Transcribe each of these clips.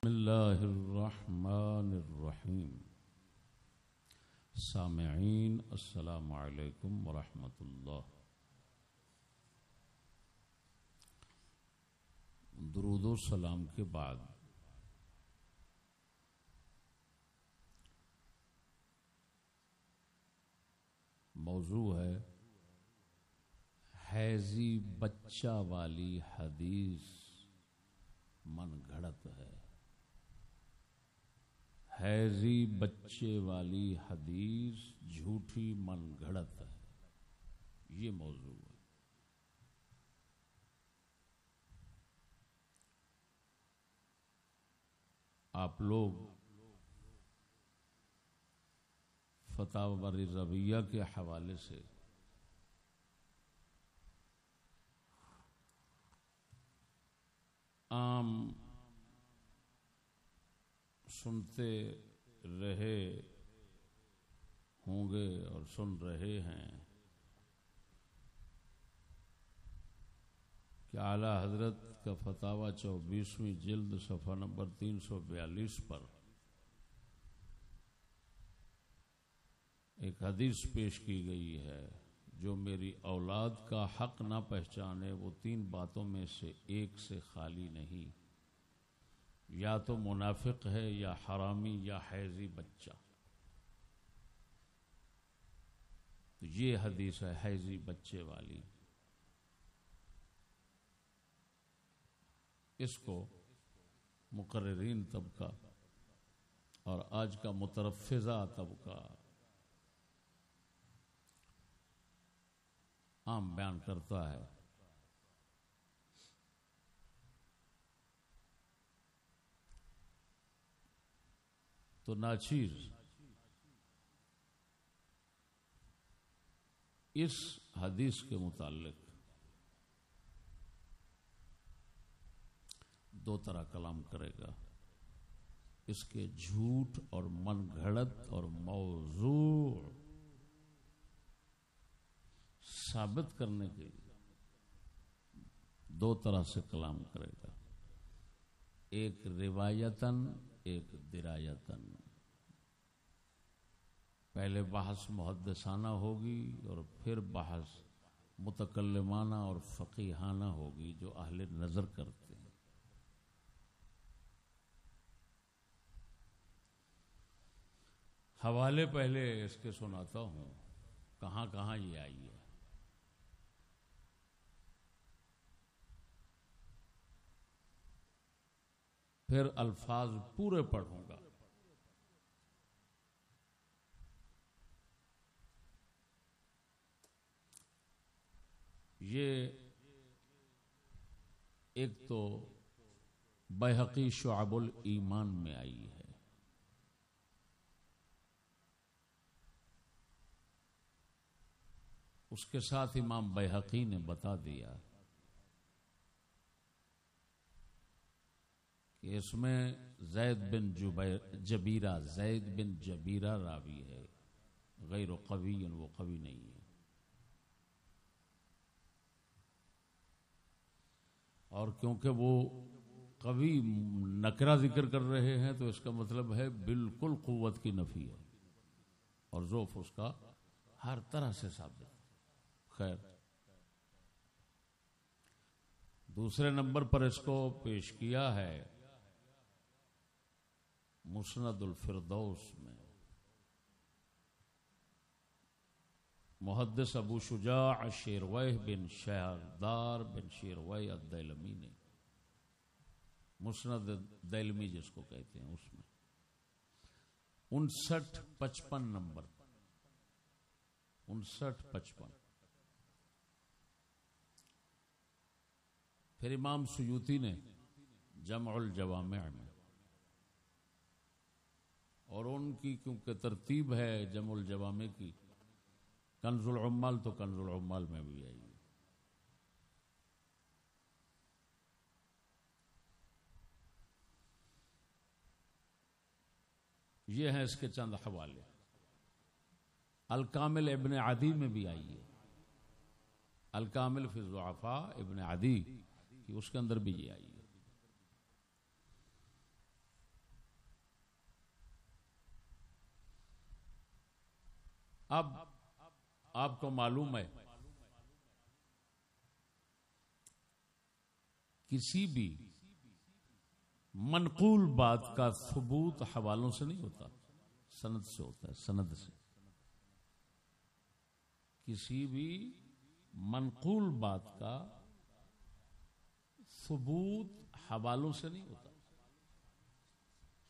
بسم اللہ الرحمن الرحیم. سامعین السلام علیکم ورحمۃ اللہ. درود و سلام کے بعد موضوع ہے حیضی بچہ والی حدیث من گھڑت ہے. حیضی بچے والی حدیث جھوٹی من گھڑت ہے، یہ موضوع ہے. آپ لوگ فتاوی رضویہ کے حوالے سے عام سنتے رہے ہوں گے اور سن رہے ہیں کہ اعلی حضرت کا فتاوی 24ویں جلد صفحہ نمبر 342 پر ایک حدیث پیش کی گئی ہے: جو میری اولاد کا حق نہ پہچانے وہ 3 باتوں میں سے ایک سے خالی نہیں، یا تو منافق ہے، یا حرامی، یا حیضی بچہ. تو یہ حدیث ہے حیضی بچے والی. اس کو مقررین طبقہ اور آج کا مترفضہ طبقہ عام بیان کرتا ہے. تو ناچیز اس حدیث کے متعلق 2 طرح کلام کرے گا. اس کے جھوٹ اور من گھڑت اور موضوع ثابت کرنے کے لیے 2 طرح سے کلام کرے گا، ایک روایتاً، ایک درایتاً. پہلے بحث محدثانہ ہوگی اور پھر بحث متکلمانہ اور فقیہانہ ہوگی جو اہل نظر کرتے ہیں. حوالے پہلے اس کے سناتا ہوں کہاں کہاں یہ آئی ہے. پھر الفاظ پورے پڑھوں گا. یہ ایک تو بیہقی شعب الایمان میں آئی ہے. اس کے ساتھ امام بیہقی نے بتا دیا کہ اس میں زید بن جبیرہ راوی ہے، غیر قوی، وہ قوی نہیں ہے. اور کیونکہ وہ قوی نکرہ ذکر کر رہے ہیں تو اس کا مطلب ہے بالکل قوت کی نفی ہے، اور ضعف اس کا ہر طرح سے ثابت. خیر، دوسرے نمبر پر اس کو پیش کیا ہے مسند الفردوس میں. محدث ابو شجاع شیرویہ بن شہردار بن شیرویہ الدیلمی نے مسند دیلمی جس کو کہتے ہیں اس میں 59-55 نمبر 59-55. پھر امام سیوطی نے جمع الجوامع میں، اور ان کی کیونکہ ترتیب ہے جمع الجوامع کی، کنز العمال تو کنز العمال میں بھی آئی. یہ ہیں اس کے چند حوالے. الکامل ابن عدی میں بھی آئی ہے، الکامل فی الضعفاء ابن عدی کی، اس کے اندر بھی یہ آئی ہے. اب آپ کو معلوم ہے کسی بھی منقول بات کا ثبوت حوالوں سے نہیں ہوتا، سند سے ہوتا ہے، سند سے۔ کسی بھی منقول بات کا ثبوت حوالوں سے نہیں ہوتا،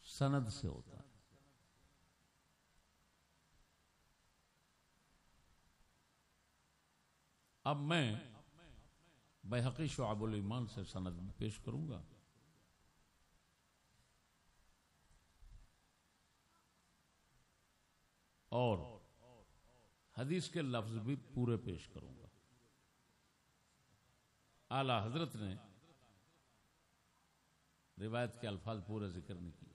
سند سے ہوتا ہے۔ اب میں بیہقی شعب الایمان سے سند پیش کروں گا۔ اور حدیث کے لفظ بھی پورے پیش کروں گا۔ اعلی حضرت نے روایت کے الفاظ پورے ذکر نہیں کیے۔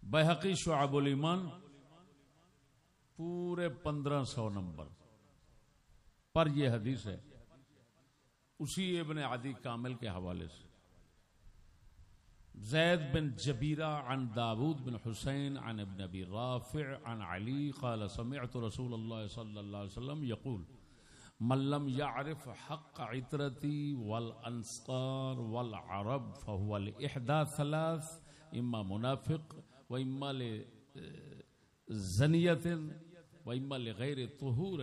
بیہقی شعب الایمان پورے 1500 نمبر پر یہ حدیث ہے، اسی ابن عدی کامل کے حوالے سے۔ زید بن جبیرہ عن داود بن حسین عن ابن ابی رافع عن علی قال سمعت رسول اللہ صلی اللہ علیہ وسلم یقول من لم يعرف حق عترتی والانصار والعرب فهو لإحدى ثلاث، اما منافق و اما لزنیت و اما لغیر طہور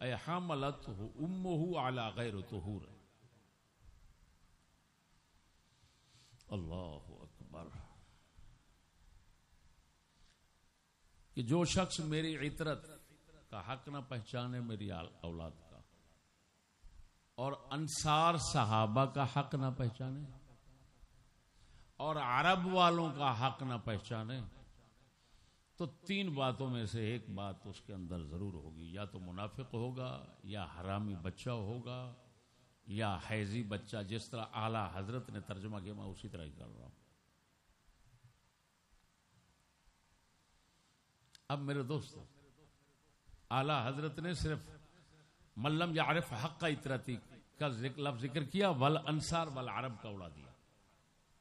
اے حاملته امه على غیر طہور۔ اللہ اکبر۔ کہ جو شخص میری عطرت کا حق نہ پہچانے، میری اولاد کا، اور انصار صحابہ کا حق نہ پہچانے، اور عرب والوں کا حق نہ پہچانے، تو تین باتوں میں سے ایک بات اس کے اندر ضرور ہوگی، یا تو منافق ہوگا، یا حرامی بچہ ہوگا، یا حیضی بچہ۔ جس طرح اعلی حضرت نے ترجمہ کیا میں اسی طرح ہی کر رہا ہوں۔ اب میرے دوست، اعلی حضرت نے صرف من لم یعرف حق عترتی کا لفظ ذکر کیا، والانصار والعرب کا اڑا دیا۔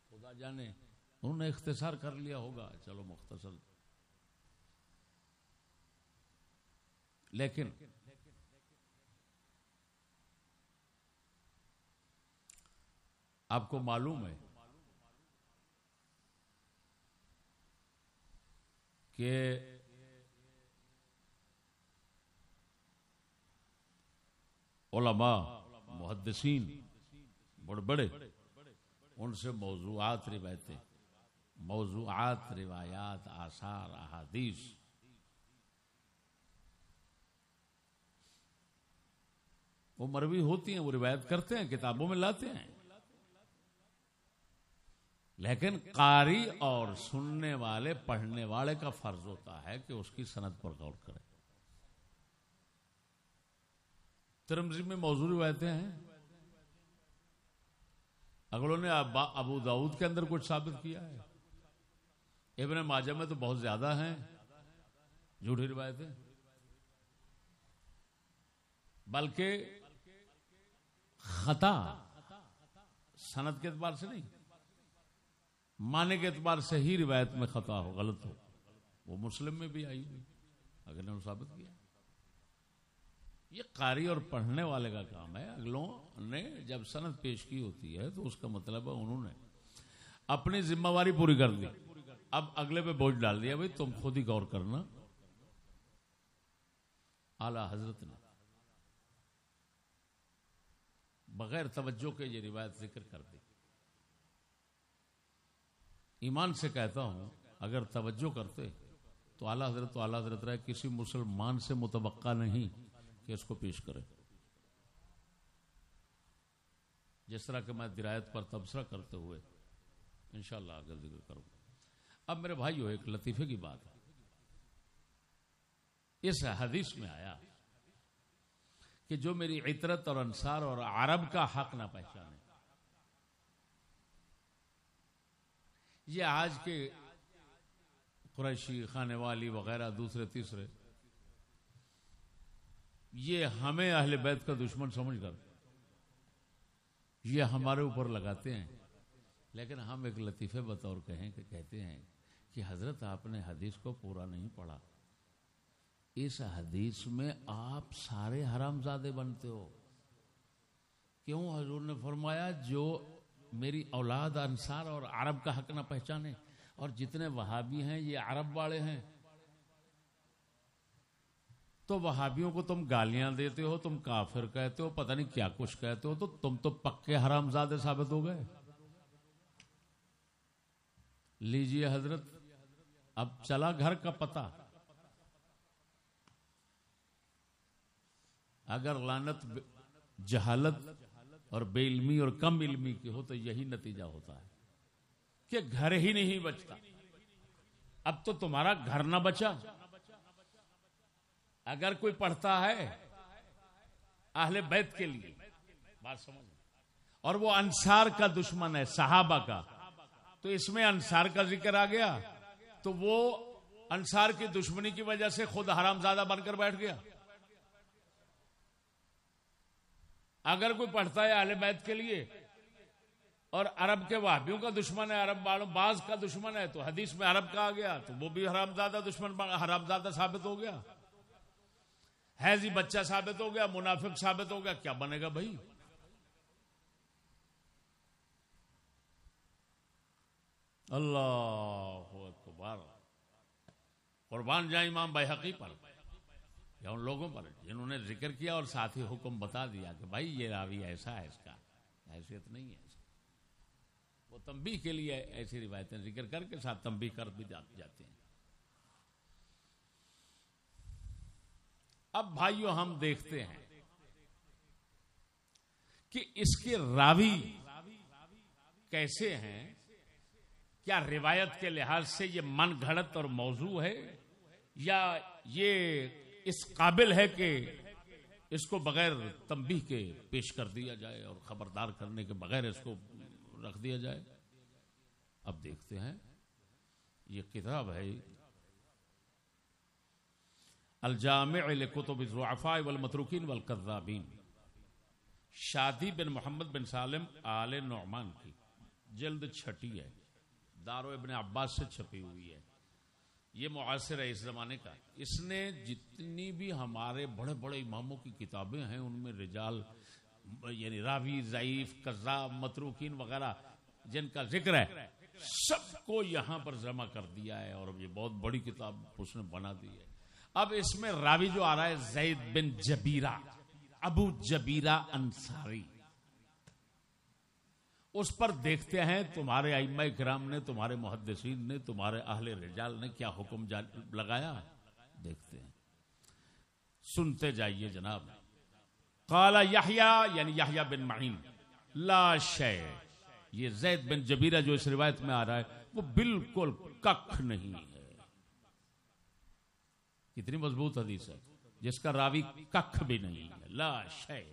خدا جانے انہوں نے اختصار کر لیا ہوگا، چلو مختصر۔ لیکن آپ کو معلوم ہے کہ علماء محدثین بڑے بڑے ان سے موضوعات روایتیں، موضوعات روایات، آثار، احادیث وہ مروی ہوتی ہیں، وہ روایت کرتے ہیں، کتابوں میں لاتے ہیں، لیکن قاری اور سننے والے، پڑھنے والے کا فرض ہوتا ہے کہ اس کی سند پر غور کرے۔ ترمذی میں موضوع روایتیں ہیں، اگلوں نے ابو داؤد کے اندر کچھ ثابت کیا ہے، ابن ماجہ میں تو بہت زیادہ ہیں جھوٹی روایتیں، بلکہ خطا سند کے اعتبار سے نہیں، معنی کے اعتبار سے ہی روایت میں خطا ہو، غلط ہو، وہ مسلم میں بھی آئی ہوئی، اگر نے ثابت کیا۔ یہ قاری اور پڑھنے والے کا کام ہے۔ اگلوں نے جب سند پیش کی ہوتی ہے تو اس کا مطلب ہے انہوں نے اپنی ذمہ داری پوری کر دی، اب اگلے پہ بوجھ ڈال دیا، بھائی تم خود ہی غور کرنا۔ اعلی حضرت نے بغیر توجہ کے یہ روایت ذکر کر دی۔ ایمان سے کہتا ہوں اگر توجہ کرتے تو اعلی حضرت رہے، کسی مسلمان سے متوقع نہیں کہ اس کو پیش کرے۔ جس طرح کہ میں درایت پر تبصرہ کرتے ہوئے انشاءاللہ آگے ذکر کروں گا۔ اب میرے بھائیو ایک لطیفے کی بات ہے، اس حدیث میں آیا کہ جو میری عطرت اور انصار اور عرب کا حق نہ پہچانے، یہ آج کے قریشی، خانے والی وغیرہ دوسرے تیسرے، یہ ہمیں اہل بیت کا دشمن سمجھ کر یہ ہمارے اوپر لگاتے ہیں، لیکن ہم ایک لطیفے بطور کہیں کہ کہتے ہیں کہ حضرت آپ نے حدیث کو پورا نہیں پڑھا، اس حدیث میں آپ سارے حرامزادے بنتے ہو. کیوں؟ حضور نے فرمایا جو میری اولاد انصار اور عرب کا حق نہ پہچانے، اور جتنے وہابی ہیں یہ عرب والے ہیں، تو وہابیوں کو تم گالیاں دیتے ہو، تم کافر کہتے ہو، پتہ نہیں کیا کچھ کہتے ہو، تو تم تو پکے حرامزادے ثابت ہو گئے. لیجئے حضرت، اب چلا گھر کا پتہ. اگر لعنت جہالت اور بے علمی اور کم علمی کی ہو تو یہی نتیجہ ہوتا ہے کہ گھر ہی نہیں بچتا. اب تو تمہارا گھر نہ بچا. اگر کوئی پڑھتا ہے اہل بیت کے لیے، بات سمجھ، اور وہ انصار کا دشمن ہے، صحابہ کا، تو اس میں انصار کا ذکر آ گیا، تو وہ انصار کی دشمنی کی وجہ سے خود حرامزادہ بن کر بیٹھ گیا. اگر کوئی پڑھتا ہے اہل بیت کے لیے اور عرب کے وہابیوں کا دشمن ہے، عرب والوں بعض کا دشمن ہے، تو حدیث میں عرب کا آ گیا، تو وہ بھی حرامزادہ دشمن، حرامزادہ ثابت ہو گیا، حیضی بچہ ثابت ہو گیا، منافق ثابت ہو گیا. کیا بنے گا بھائی؟ اللہ اکبر. قربان جائیں امام بیہقی پر یا ان لوگوں پر جنہوں نے ذکر کیا اور ساتھ ہی حکم بتا دیا کہ بھائی یہ راوی ایسا ہے، اس کا حیثیت نہیں ہے. وہ تنبیہ کے لیے ایسی روایتیں ذکر کر کے ساتھ تنبیہ کر بھی جاتے ہیں. اب بھائیو ہم دیکھتے ہیں کہ اس کے راوی کیسے ہیں. کیا روایت کے لحاظ سے یہ من گھڑت اور موضوع ہے، یا یہ اس قابل ہے کہ اس کو بغیر تنبیہ کے پیش کر دیا جائے اور خبردار کرنے کے بغیر اس کو رکھ دیا جائے؟ اب دیکھتے ہیں. یہ کتاب ہے الجامع لکتب الضعفاء والمتروکین والکذابین، شادی بن محمد بن سالم آل نعمان کی، جلد 6 ہے، دار ابن عباس سے چھپی ہوئی ہے. یہ معاصر ہے اس زمانے کا. اس نے جتنی بھی ہمارے بڑے بڑے اماموں کی کتابیں ہیں ان میں رجال یعنی راوی، ضعیف، کذاب، متروکین وغیرہ جن کا ذکر ہے سب کو یہاں پر جمع کر دیا ہے، اور یہ بہت بڑی کتاب اس نے بنا دی ہے. اب اس میں راوی جو آ رہا ہے زید بن جبیرہ، ابو جبیرہ انصاری، اس پر دیکھتے ہیں تمہارے ائمہ کرام نے، تمہارے محدثین نے، تمہارے اہل رجال نے کیا حکم لگایا. دیکھتے ہیں، سنتے جائیے جناب. قال یحییٰ یعنی یحییٰ بن معین لا شیء، یہ زید بن جبیرہ جو اس روایت میں آ رہا ہے وہ بالکل ککھ نہیں ہے. کتنی مضبوط حدیث ہے جس کا راوی ککھ بھی نہیں ہے، لا شیء.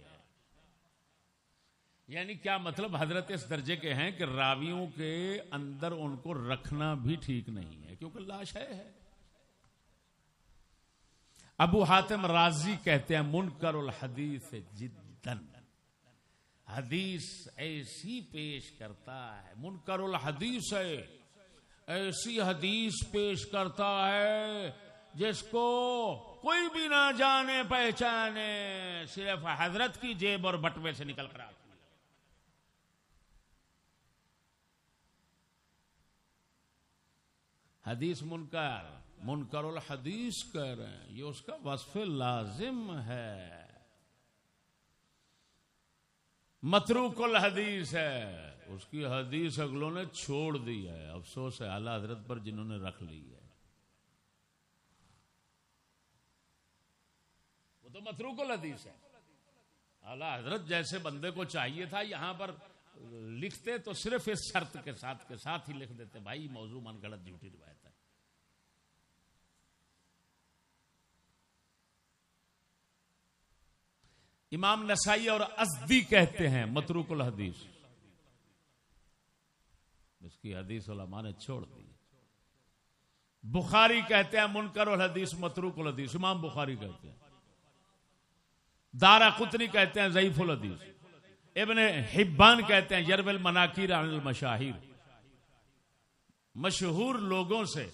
یعنی کیا مطلب؟ حضرت اس درجے کے ہیں کہ راویوں کے اندر ان کو رکھنا بھی ٹھیک نہیں ہے کیونکہ لا شیء ہے. ابو حاتم رازی کہتے ہیں منکر الحدیث جداً، حدیث ایسی پیش کرتا ہے، منکر الحدیث ہے، ایسی حدیث پیش کرتا ہے جس کو کوئی بھی نہ جانے پہچانے، صرف حضرت کی جیب اور بٹوے سے نکل کر آتی. حدیث منکر الحدیث کہہ رہے ہیں، یہ اس کا وصف لازم ہے. متروک الحدیث ہے، اس کی حدیث اگلوں نے چھوڑ دی ہے. افسوس ہے اعلی حضرت پر جنہوں نے رکھ لی ہے. وہ تو متروک الحدیث ہے. اعلی حضرت جیسے بندے کو چاہیے تھا یہاں پر لکھتے تو صرف اس شرط کے ساتھ ہی لکھ دیتے بھائی موضوع من گھڑت جھوٹی روایت ہے. امام نسائی اور ازدی کہتے ہیں متروک الحدیث، اس کی حدیث علماء نے چھوڑ دی. بخاری کہتے ہیں منکر الحدیث متروک الحدیث، امام بخاری کہتے ہیں. دارقطنی کہتے ہیں ضعیف الحدیث. ابن حبان کہتے ہیں یروی المناکیر عن المشاہیر. مشہور لوگوں سے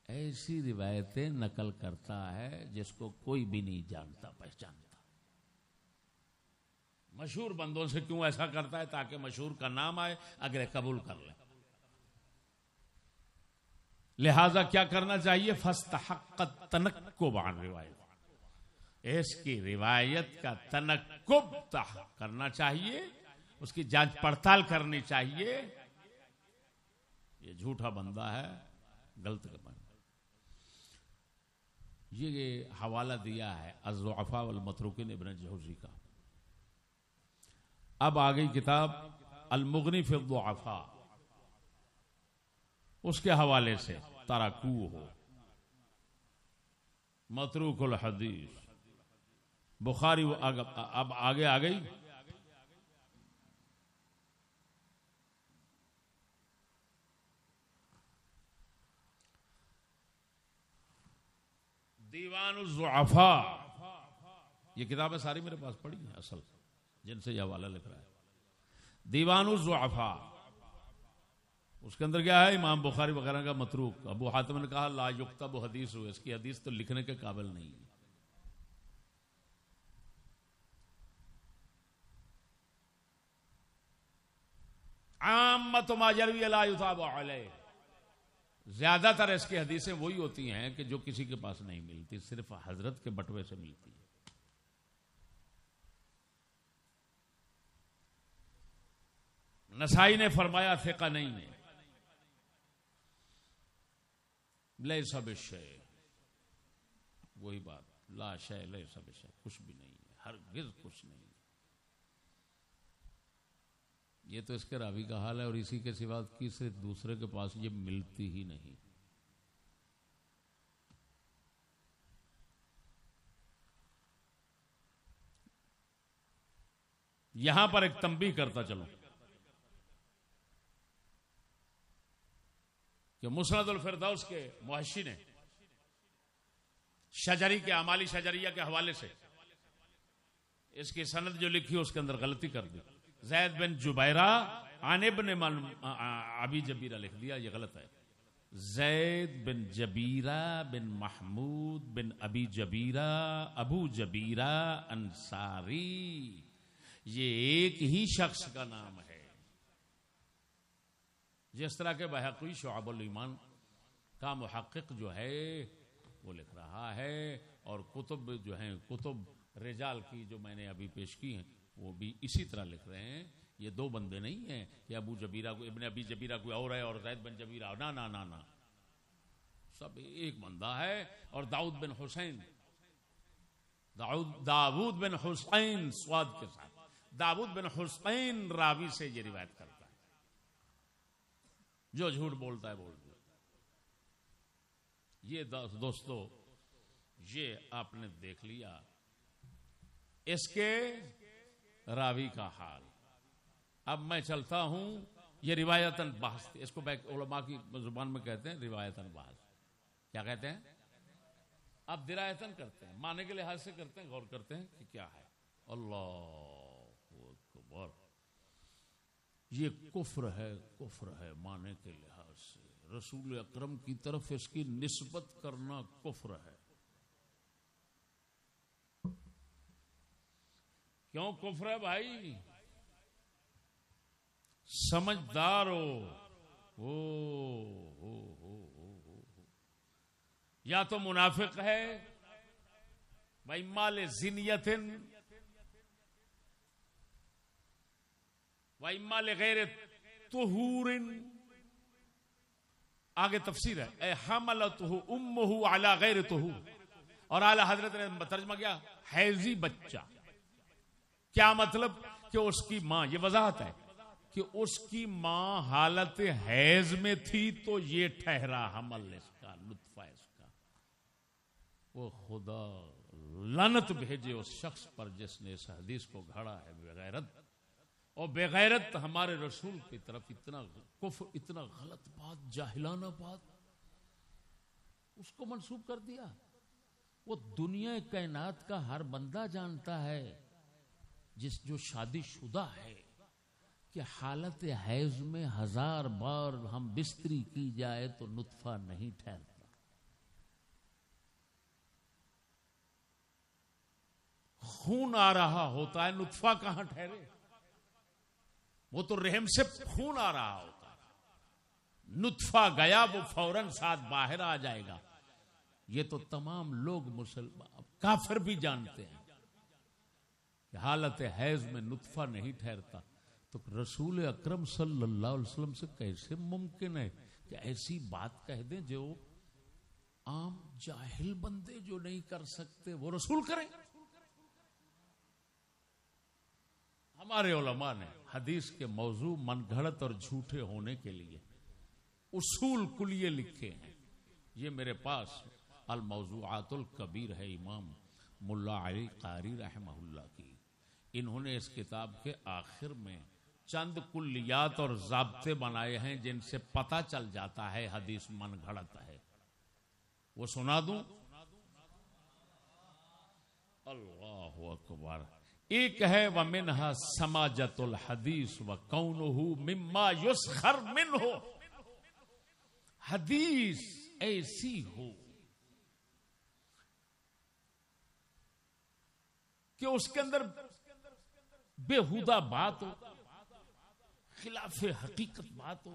ایسی روایتیں نقل کرتا ہے جس کو کوئی بھی نہیں جانتا پہچانتا. مشہور بندوں سے کیوں ایسا کرتا ہے؟ تاکہ مشہور کا نام آئے، اگلے قبول کر لیں. لہذا کیا کرنا چاہیے؟ فاستحق التنکب عن روایت، اس کی روایت کا تنکب کرنا چاہیے، اس کی جانچ پڑتال کرنی چاہیے. یہ جھوٹا بندہ ہے، غلط کرنا. یہ حوالہ دیا ہے الضعفاء والمتروکین ابن جوزی کا. اب آ گئی کتاب المغنی فی الضعفاء، اس کے حوالے سے ترکوہ متروک الحدیث بخاری. اب آگے آ گئی دیوان الضعفاء. یہ کتابیں ساری میرے پاس پڑھی ہیں اصل، جن سے یہ حوالہ لکھ رہا ہے. دیوان الضعفاء، اس کے اندر کیا ہے؟ امام بخاری وغیرہ کا متروک. ابو حاتم نے کہا لا یکتب حدیث، اس کی حدیث تو لکھنے کے قابل نہیں ہے. عامۃ ما یروی لا یثاب علیہ، زیادہ تر اس کی حدیثیں وہی ہوتی ہیں کہ جو کسی کے پاس نہیں ملتی، صرف حضرت کے بٹوے سے ملتی ہے. نسائی نے فرمایا ثقہ نہیں ہے. لیس بالشیء، وہی بات، لا شیء لیس بالشیء، کچھ بھی نہیں ہے، ہرگز کچھ نہیں. یہ تو اس کے راوی کا حال ہے، اور اسی کے سوا کسی دوسرے کے پاس یہ ملتی ہی نہیں. یہاں پر ایک تنبیہ کرتا چلوں کہ مسند الفردوس کے محشی نے شجری کے اعمالی شجریہ کے حوالے سے اس کی سند جو لکھی اس کے اندر غلطی کر دی. زید بن جبیرہ عن ابن ابی جبیرہ لکھ دیا، یہ غلط ہے. زید بن جبیرہ بن محمود بن ابی جبیرہ ابو جبیرہ انصاری، یہ ایک ہی شخص کا نام ہے. جس طرح کے بہقی شعب الایمان کا محقق جو ہے وہ لکھ رہا ہے، اور کتب جو ہیں، کتب رجال کی جو میں نے ابھی پیش کی ہیں، وہ بھی اسی طرح لکھ رہے ہیں. یہ دو بندے نہیں ہیں کہ ابو جبیرہ کو ابن ابی جبیرہ کوئی اور ہے اور زید بن جبیرہ، نا نا نا نا، سب ایک بندہ ہے. اور داؤد بن حسین، داؤد بن حسین سواد کے ساتھ، داؤد بن حسین راوی سے یہ روایت کرتا ہے. جو جھوٹ بولتا ہے بول دیا. یہ دوستو، یہ آپ نے دیکھ لیا اس کے راوی کا حال. اب میں چلتا ہوں، یہ روایتاً بحث تھی، اس کو علماء کی زبان میں کہتے ہیں روایتاً بحث. کیا کہتے ہیں؟ اب درایتاً کرتے ہیں، معنی کے لحاظ سے کرتے ہیں، غور کرتے ہیں کہ کیا ہے. اللہ اکبر، یہ کفر ہے معنی کے لحاظ سے. رسول اکرم کی طرف اس کی نسبت کرنا کفر ہے. کیوں کفر ہے بھائی؟ سمجھدار ہو. یا تو منافق ہے بھائی، مال زنیت وَإِمَّا لِغَيْرِ طُهُورٍ. آگے تفسیر ہے، اے حملتہ امہ علی غیر طہور. اور اعلی حضرت نے ترجمہ کیا حیضی بچہ. کیا مطلب؟ کہ اس کی ماں، یہ وضاحت ہے کہ اس کی ماں حالت حیض میں تھی تو یہ ٹھہرا حمل اس کا، لطفہ اس کا. وہ خدا لعنت بھیجے اس شخص پر جس نے اس حدیث کو گھڑا ہے بغیرت. اور بغیرت ہمارے رسول کی طرف اتنا کفر، اتنا غلط بات، جاہلانہ بات اس کو منسوب کر دیا. وہ دنیا کائنات کا ہر بندہ جانتا ہے جو شادی شدہ ہے کہ حالت حیض میں 1000 بار ہم بستری کی جائے تو نطفہ نہیں ٹھہرتا. خون آ رہا ہوتا ہے, نطفہ کہاں ٹھہرے؟ وہ تو رحم سے خون آ رہا ہوتا ہے, نطفہ گیا وہ فوراً ساتھ باہر آ جائے گا. یہ تو تمام لوگ مسلمان کافر بھی جانتے ہیں کہ حالت حیض میں نطفہ نہیں ٹھہرتا. تو رسول اکرم صلی اللہ علیہ وسلم سے کیسے ممکن ہے کہ ایسی بات کہہ دیں جو عام جاہل بندے جو نہیں کر سکتے وہ رسول کریں؟ ہمارے علماء نے حدیث کے موضوع من گھڑت اور جھوٹے ہونے کے لیے اصول کلیے لکھے ہیں. یہ میرے پاس الموضوعات الکبیر ہے امام ملا علی قاری رحمہ اللہ کی. انہوں نے اس کتاب کے آخر میں چند کلیات اور ضابطے بنائے ہیں جن سے پتہ چل جاتا ہے حدیث من گھڑت ہے. وہ سنا دوں؟ اللہ اکبر. ایک ہے وَمِنْهَا سَمَاجَةُ الْحَدِيثِ وَكَوْنُهُ مِمَّا يُسْخَرْ مِنْهُ. حدیث ایسی ہو کہ اس کے اندر بےہودہ بات ہو, خلاف حقیقت بات ہو,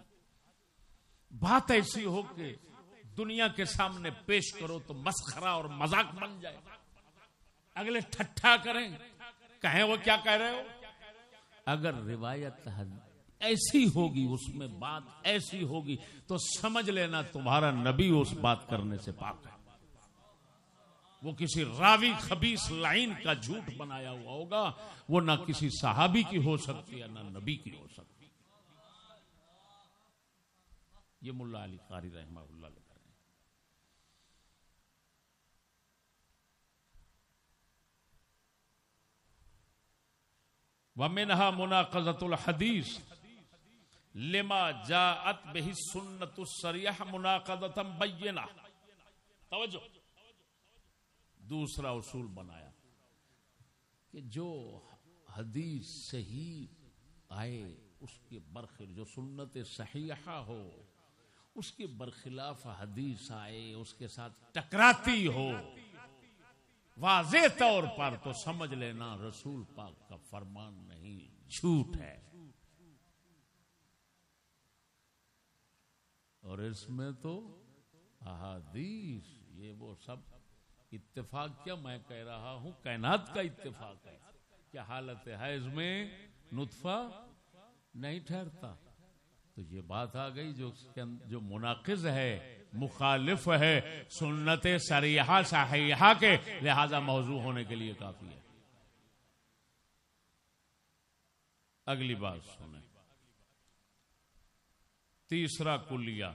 بات ایسی ہو کہ دنیا کے سامنے پیش کرو تو مسخرہ اور مذاق بن جائے, اگلے ٹھٹھا کریں, کہیں وہ کیا کہہ رہے ہو. اگر روایت ایسی ہوگی, اس میں بات ایسی ہوگی تو سمجھ لینا تمہارا نبی اس بات کرنے سے پاک ہے. وہ کسی راوی خبیث لعین کا جھوٹ بنایا ہوا ہوگا, وہ نہ کسی صحابی کی ہو سکتی ہے نہ نبی کی ہو سکتی. یہ ملا علی قاری رحمہ اللہ لکھ رہے ہیں. وَمِنْهَا مُنَاقَضَةُ الْحَدِيثِ لِمَا جَاءَتْ بِهِ السُّنَّةُ الصَّرِيحَةُ مُنَاقَضَةً بَيِّنَةً. توجہ, دوسرا اصول بنایا کہ جو حدیث صحیح آئے اس کے برخلاف, جو سنت صحیحہ ہو اس کے برخلاف حدیث آئے اس کے ساتھ ٹکراتی ہو واضح طور پر, تو سمجھ لینا رسول پاک کا فرمان نہیں, جھوٹ ہے. اور اس میں تو احادیث یہ وہ سب اتفاق, کیا میں کہہ رہا ہوں کائنات کا اتفاق ہے کہ حالت حیض میں نطفہ نہیں ٹھہرتا. تو یہ بات آ گئی جو مناقض ہے, مخالف ہے سنت صریحہ صحیحہ کے, لہذا موضوع ہونے کے لیے کافی ہے. اگلی بات سنیں, تیسرا کلیہ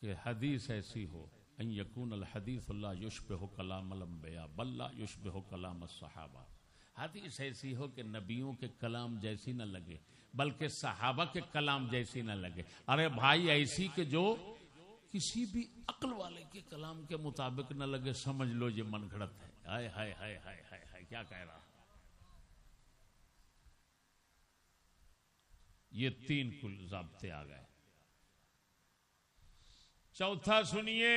کہ حدیث ایسی ہو ان یکون الحدیث لا یشبہ کلام الانبیاء بل لا یشبہ کلام الصحابہ. حدیث ایسی ہو کہ نبیوں کے کلام جیسی نہ لگے بلکہ صحابہ کے کلام جیسی نہ لگے. ارے بھائی ایسی کہ جو کسی بھی عقل والے کے کلام کے مطابق نہ لگے, سمجھ لو یہ من گھڑت ہے. ہائے ہائے ہائے ہائے ہائے, کیا کہہ رہا. یہ 3 کل ضابطے آ گئے. چوتھا سنیے,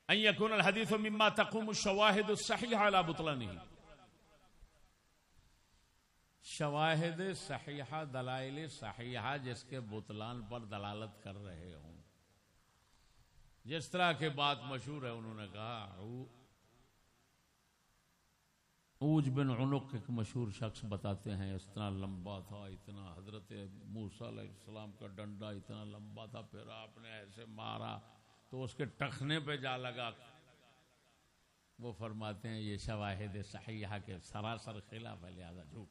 ان یکون الحدیث مما تقوم الشواہد الصحیحہ علی بطلانہ. شواہد صحیحہ, دلائل صحیحہ جس کے بطلان پر دلالت کر رہے ہوں. جس طرح کے بات مشہور ہے, انہوں نے کہا اوج بن عنق ایک مشہور شخص بتاتے ہیں اتنا لمبا تھا, اتنا حضرت موسیٰ علیہ السلام کا ڈنڈا اتنا لمبا تھا, پھر آپ نے ایسے مارا تو اس کے ٹخنے پہ جا لگا. وہ فرماتے ہیں یہ شواہد صحیحہ کے سراسر خلاف ہے, لہذا جھوٹ.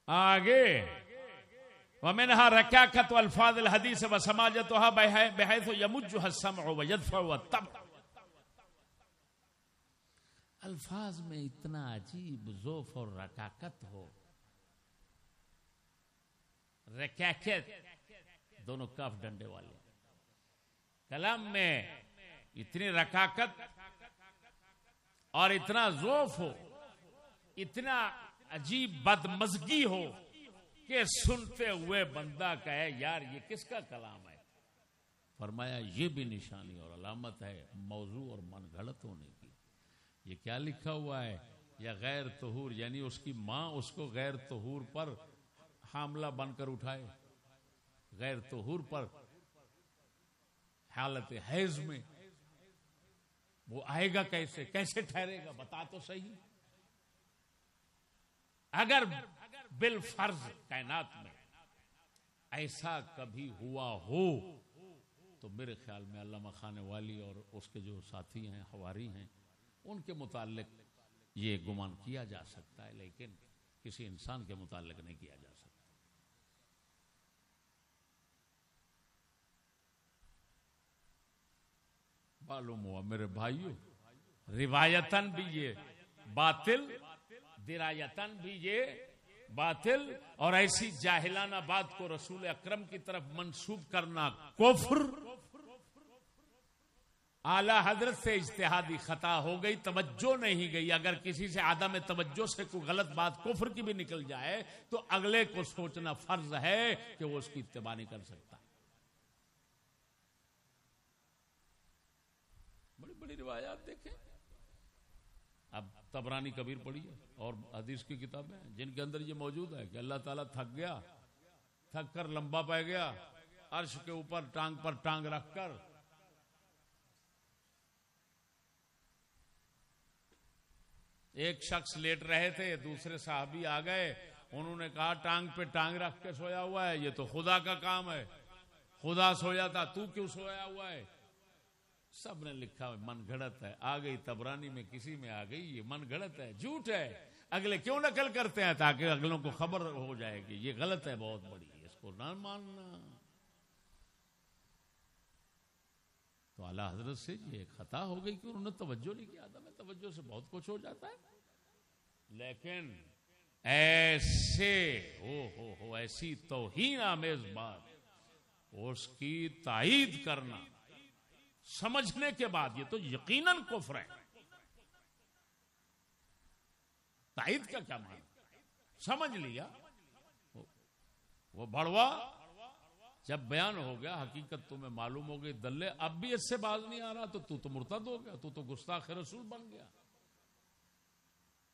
آگے ومنها ركاكة الفاظ الحديث وسماجتها بحيث يمجها السمع ويدفع الطبع. الفاظ میں اتنا عجیب ذوف اور رکاکت ہو, رکاکت دونوں کاف ڈنڈے والے, کلام میں اتنی رکاکت اور اتنا ذوف ہو، اتنا عجیب بدمزگی ہو کہ سنتے ہوئے بندہ کہے یار یہ کس کا کلام ہے. فرمایا یہ بھی نشانی اور علامت ہے موضوع اور من گھڑت ہونے کی. یہ کیا لکھا ہوا ہے؟ یا غیر طہور، یعنی اس کی ماں اس کو غیر طہور پر حاملہ بن کر اٹھائے، غیر طہور پر حالت حیض میں، وہ آئے گا کیسے؟ کیسے ٹھہرے گا؟ بتا تو صحیح. اگر بالفرض کائنات میں ایسا کبھی ہوا ہو تو میرے خیال میں علامہ خان والی اور اس کے جو ساتھی ہیں، حواری ہیں، ان کے متعلق یہ گمان کیا جا سکتا ہے، لیکن کسی انسان کے متعلق نہیں کیا جا سکتا. معلوم ہوا میرے بھائیو، روایتاً بھی یہ باطل، درایتاً بھی یہ باطل، اور ایسی جاہلانہ بات کو رسول اکرم کی طرف منسوب کرنا کفر. اعلی حضرت سے اجتہادی خطا ہو گئی، توجہ نہیں گئی. اگر کسی سے عدم توجہ سے کوئی غلط بات کفر کی بھی نکل جائے تو اگلے کو سوچنا فرض ہے کہ وہ اس کی اتباع نہیں کر سکتا. بڑی بڑی روایات دیکھیں. اب طبرانی کبیر پڑھیے اور حدیث کی کتابیں جن کے اندر یہ موجود ہے کہ اللہ تعالیٰ تھک گیا، تھک کر لمبا پہ گیا، عرش کے اوپر ٹانگ پر ٹانگ رکھ کر ایک شخص لیٹ رہے تھے، دوسرے صحابی آ گئے، انہوں نے کہا ٹانگ پہ ٹانگ رکھ کے سویا ہوا ہے، یہ تو خدا کا کام ہے، خدا سویا تھا تو کیوں سویا ہوا ہے؟ سب نے لکھا من گھڑت ہے. آ گئی طبرانی میں، کسی میں آ گئی یہ من گھڑت ہے، جھوٹ ہے. اگلے کیوں نقل کرتے ہیں؟ تاکہ اگلوں کو خبر ہو جائے کہ یہ غلط ہے بہت بڑی، اس کو نہ ماننا. تو اعلیٰ حضرت سے یہ خطا ہو گئی کہ انہوں نے توجہ نہیں کیا. میں توجہ سے بہت کچھ ہو جاتا ہے، لیکن ایسے ایسی توہین آمیز بات، اس کی تائید کرنا سمجھنے کے بعد، یہ تو یقیناً کفر ہے. تائید کا کیا معنی؟ سمجھ لیا، وہ بڑوا جب بیان ہو گیا، حقیقت تمہیں معلوم ہو گئی، دلے اب بھی اس سے باز نہیں آ رہا تو مرتد ہو گیا، تو گستاخ رسول بن گیا.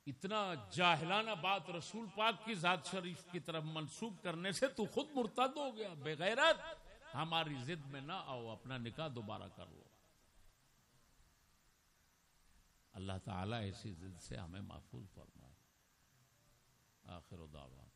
اتنا جاہلانہ بات رسول پاک کی ذات شریف کی طرف منسوب کرنے سے تو خود مرتد ہو گیا. بے غیرت، ہماری ضد میں نہ آؤ، اپنا نکاح دوبارہ کر لو. اللہ تعالیٰ ایسی ضد سے ہمیں محفوظ فرمائے. آخر دعوانا